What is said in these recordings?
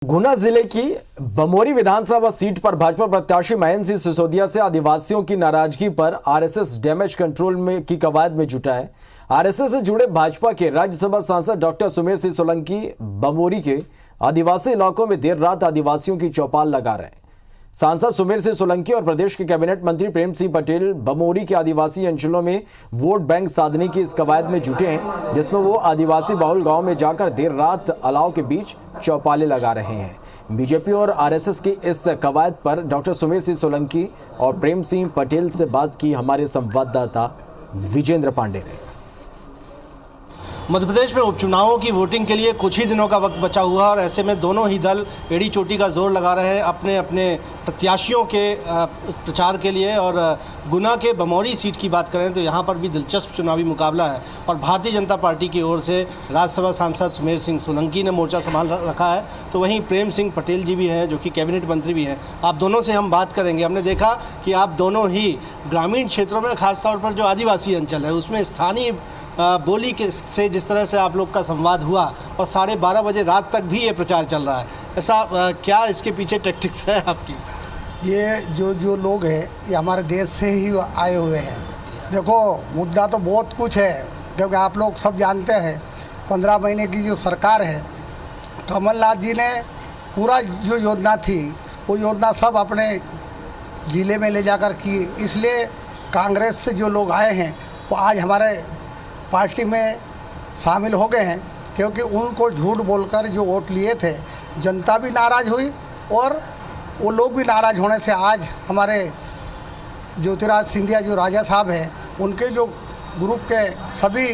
गुना जिले की बमोरी विधानसभा सीट पर भाजपा प्रत्याशी महेंद्र सिंह सिसोदिया से आदिवासियों की नाराजगी पर आरएसएस डैमेज कंट्रोल में की कवायद में जुटा है। आरएसएस से जुड़े भाजपा के राज्यसभा सांसद डॉक्टर सुमेर सिंह सोलंकी बमोरी के आदिवासी इलाकों में देर रात आदिवासियों की चौपाल लगा रहे हैं। सांसद सुमेर सिंह सोलंकी और प्रदेश के कैबिनेट मंत्री प्रेम सिंह पटेल बमोरी के आदिवासी अंचलों में वोट बैंक साधने की इस कवायद में जुटे हैं, जिसमें वो आदिवासी बहुल गांव में जाकर देर रात अलाव के बीच चौपाले लगा रहे हैं। बीजेपी और आरएसएस की इस कवायद पर डॉक्टर सुमेर सिंह सोलंकी और प्रेम सिंह पटेल से बात की हमारे संवाददाता विजेंद्र पांडे ने। मध्य प्रदेश में उपचुनावों की वोटिंग के लिए कुछ ही दिनों का वक्त बचा हुआ और ऐसे में दोनों ही दल एड़ी चोटी का जोर लगा रहे हैं अपने अपने प्रत्याशियों के प्रचार के लिए। और गुना के बमोरी सीट की बात करें तो यहाँ पर भी दिलचस्प चुनावी मुकाबला है और भारतीय जनता पार्टी की ओर से राज्यसभा सांसद सुमेर सिंह सोलंकी ने मोर्चा संभाल रखा है, तो वहीं प्रेम सिंह पटेल जी भी हैं जो कि कैबिनेट मंत्री भी हैं। आप दोनों से हम बात करेंगे। हमने देखा कि आप दोनों ही ग्रामीण क्षेत्रों में खासतौर पर जो आदिवासी अंचल है उसमें स्थानीय बोली के से जिस तरह से आप लोग का संवाद हुआ और 12:30 बजे रात तक भी ये प्रचार चल रहा है, ऐसा क्या इसके पीछे टैक्टिक्स है आपकी? ये जो लोग हैं ये हमारे देश से ही आए हुए हैं। देखो, मुद्दा तो बहुत कुछ है, क्योंकि आप लोग सब जानते हैं 15 महीने की जो सरकार है, कमलनाथ जी ने पूरा जो योजना थी वो योजना सब अपने ज़िले में ले जाकर की। इसलिए कांग्रेस से जो लोग आए हैं वो आज हमारे पार्टी में शामिल हो गए हैं, क्योंकि उनको झूठ बोलकर जो वोट लिए थे जनता भी नाराज़ हुई और वो लोग भी नाराज़ होने से आज हमारे ज्योतिराज सिंधिया जो राजा साहब हैं उनके जो ग्रुप के सभी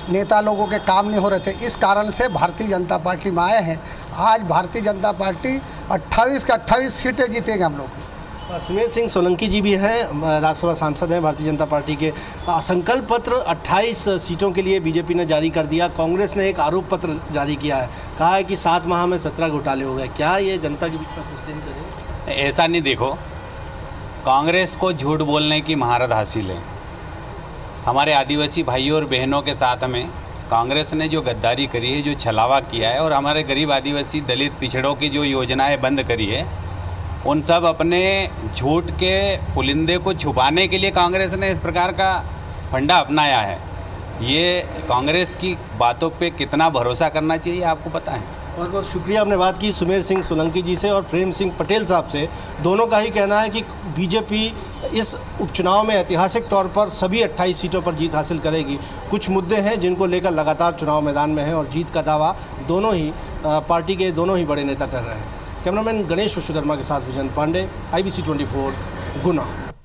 नेता लोगों के काम नहीं हो रहे थे, इस कारण से भारतीय जनता पार्टी में आए हैं। आज भारतीय जनता पार्टी 28 के 28 सीटें जीतेंगे हम लोग। सुमेर सिंह सोलंकी जी भी हैं, राज्यसभा सांसद हैं भारतीय जनता पार्टी के। संकल्प पत्र 28 सीटों के लिए बीजेपी ने जारी कर दिया। कांग्रेस ने एक आरोप पत्र जारी किया है, कहा है कि 7 माह में 17 घोटाले हो गए। क्या ये जनता के बीच में सस्टेन करें? ऐसा नहीं, देखो, कांग्रेस को झूठ बोलने की महारत हासिल है। हमारे आदिवासी भाइयों और बहनों के साथ में कांग्रेस ने जो गद्दारी करी है, जो छलावा किया है और हमारे गरीब आदिवासी दलित पिछड़ों की जो योजनाएं बंद करी है, उन सब अपने झूठ के पुलिंदे को छुपाने के लिए कांग्रेस ने इस प्रकार का फंडा अपनाया है। ये कांग्रेस की बातों पे कितना भरोसा करना चाहिए आपको पता है। बहुत बहुत शुक्रिया। आपने बात की सुमेर सिंह सोलंकी जी से और प्रेम सिंह पटेल साहब से। दोनों का ही कहना है कि बीजेपी इस उपचुनाव में ऐतिहासिक तौर पर सभी 28 सीटों पर जीत हासिल करेगी। कुछ मुद्दे हैं जिनको लेकर लगातार चुनाव मैदान में हैं और जीत का दावा दोनों ही पार्टी के दोनों ही बड़े नेता कर रहे हैं। कैमरामैन गणेश विश्वकर्मा के साथ विजेंद्र पांडे, IBC 24 गुना।